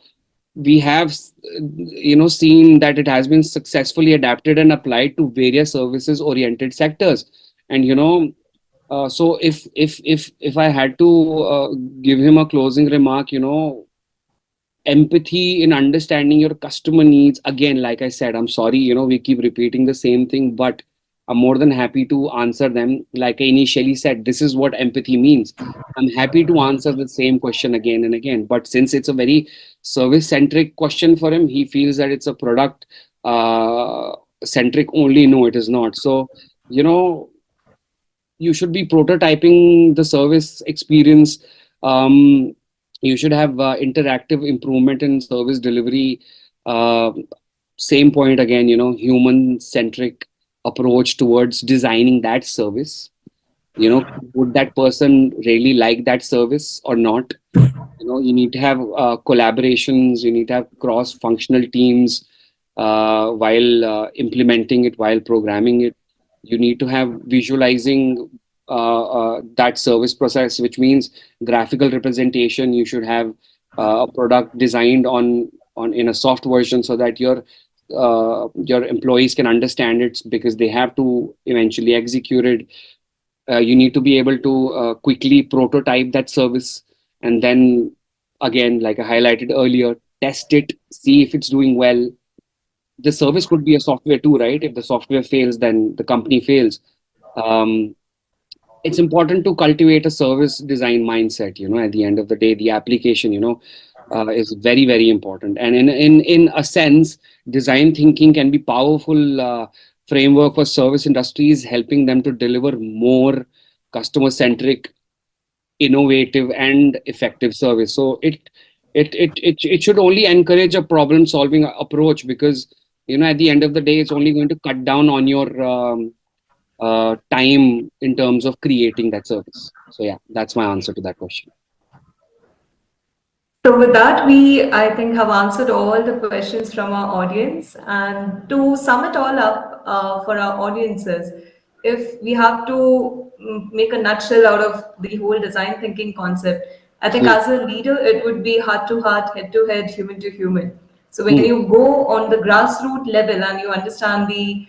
we have seen that it has been successfully adapted and applied to various services oriented sectors. And so if I had to give him a closing remark, empathy in understanding your customer needs, again, like I said, I'm sorry, we keep repeating the same thing, but I'm more than happy to answer them. Like I initially said, this is what empathy means. I'm happy to answer the same question again and again, but since it's a very service centric question for him, he feels that it's a product uh, centric only. No, it is not. So you know you should be prototyping the service experience. um, you should have interactive improvement in service delivery. uh, Same point again, human centric approach towards designing that service. Would that person really like that service or not? You need to have collaborations, you need to have cross functional teams while implementing it, while programming it. You need to have visualizing that service process, which means graphical representation. You should have a product designed on in a soft version so that your employees can understand it, because they have to eventually execute it. You need to be able to quickly prototype that service, and then again, like I highlighted earlier, test it, see if it's doing well. The service could be a software too, right? If the software fails, then the company fails. um, it's important to cultivate a service design mindset. At the end of the day, the application, is very, very important. And in a sense, design thinking can be powerful framework for service industries, helping them to deliver more customer centric, innovative and effective service. So it should only encourage a problem solving approach, because at the end of the day, it's only going to cut down on your time in terms of creating that service. So yeah, that's my answer to that question. So with that, we, I think, have answered all the questions from our audience. And to sum it all up for our audiences, if we have to make a nutshell out of the whole design thinking concept, I think Hmm. as a leader, it would be heart to heart, head to head, human to human. So when Hmm. you go on the grassroots level and you understand the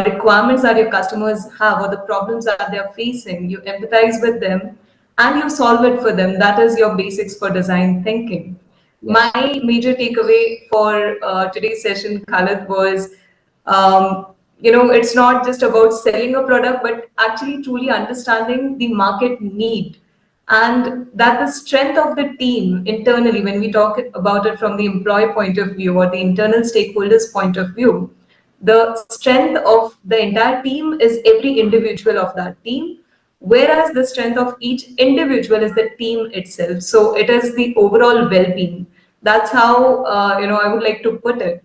requirements that your customers have or the problems that they're facing, you empathize with them and you solve it for them. That is your basics for design thinking. Yes. My major takeaway for today's session, Khalid, was it's not just about selling a product, but actually truly understanding the market need, and that the strength of the team internally, when we talk about it from the employee point of view or the internal stakeholders point of view, the strength of the entire team is every individual of that team, whereas the strength of each individual is the team itself. So it is the overall well-being. That's how I would like to put it.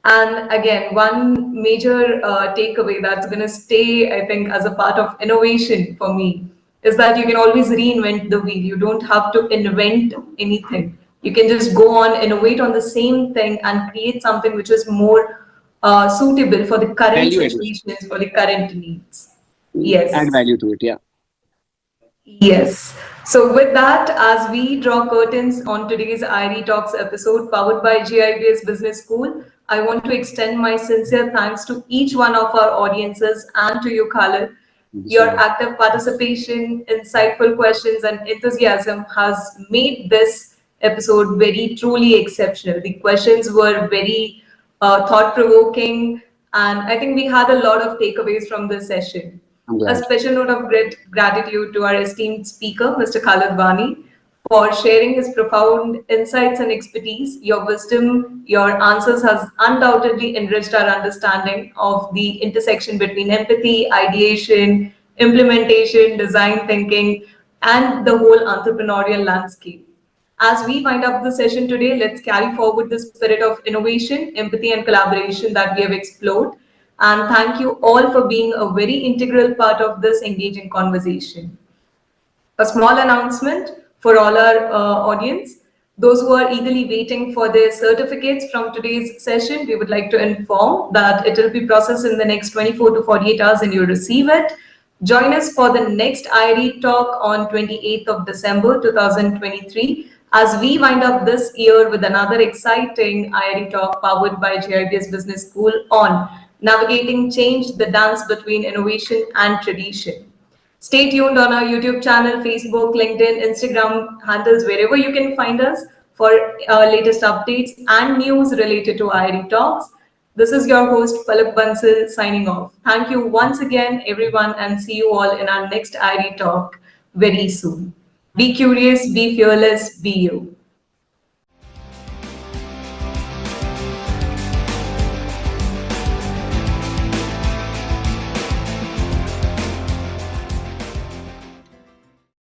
And again, one major takeaway that's going to stay, I think, as a part of innovation for me is that you can always reinvent the wheel. You don't have to invent anything. You can just go on, innovate on the same thing, and create something which is more suitable for the current Value addition. situations, for the current needs. Add Yes. value to it. Yeah. Yes. So with that, as we draw curtains on today's IRE Talks episode powered by GIBS Business School, I want to extend my sincere thanks to each one of our audiences and to you, Khalid. Thank you so Your much. active participation, insightful questions, and enthusiasm has made this episode very truly exceptional. The questions were very thought provoking, and I think we had a lot of takeaways from this session. I'm A glad. special note of great gratitude to our esteemed speaker, Mr. Khalid Wani, for sharing his profound insights and expertise. Your wisdom, your answers has undoubtedly enriched our understanding of the intersection between empathy, ideation, implementation, design thinking, and the whole entrepreneurial landscape. As we wind up the session today, let's carry forward the spirit of innovation, empathy, and collaboration that we have explored. And thank you all for being a very integral part of this engaging conversation. A small announcement for all our audience. Those who are eagerly waiting for their certificates from today's session, we would like to inform that it will be processed in the next 24 to 48 hours and you'll receive it. Join us for the next IRE talk on 28th of December 2023 as we wind up this year with another exciting IRE talk powered by GIBS Business School on navigating change, the dance between innovation and tradition. Stay tuned on our YouTube channel, Facebook, LinkedIn, Instagram handles, wherever you can find us for our latest updates and news related to IRE Talks. This is your host, Palak Bansal, signing off. Thank you once again, everyone, and see you all in our next IRE Talk very soon. Be curious, be fearless, be you.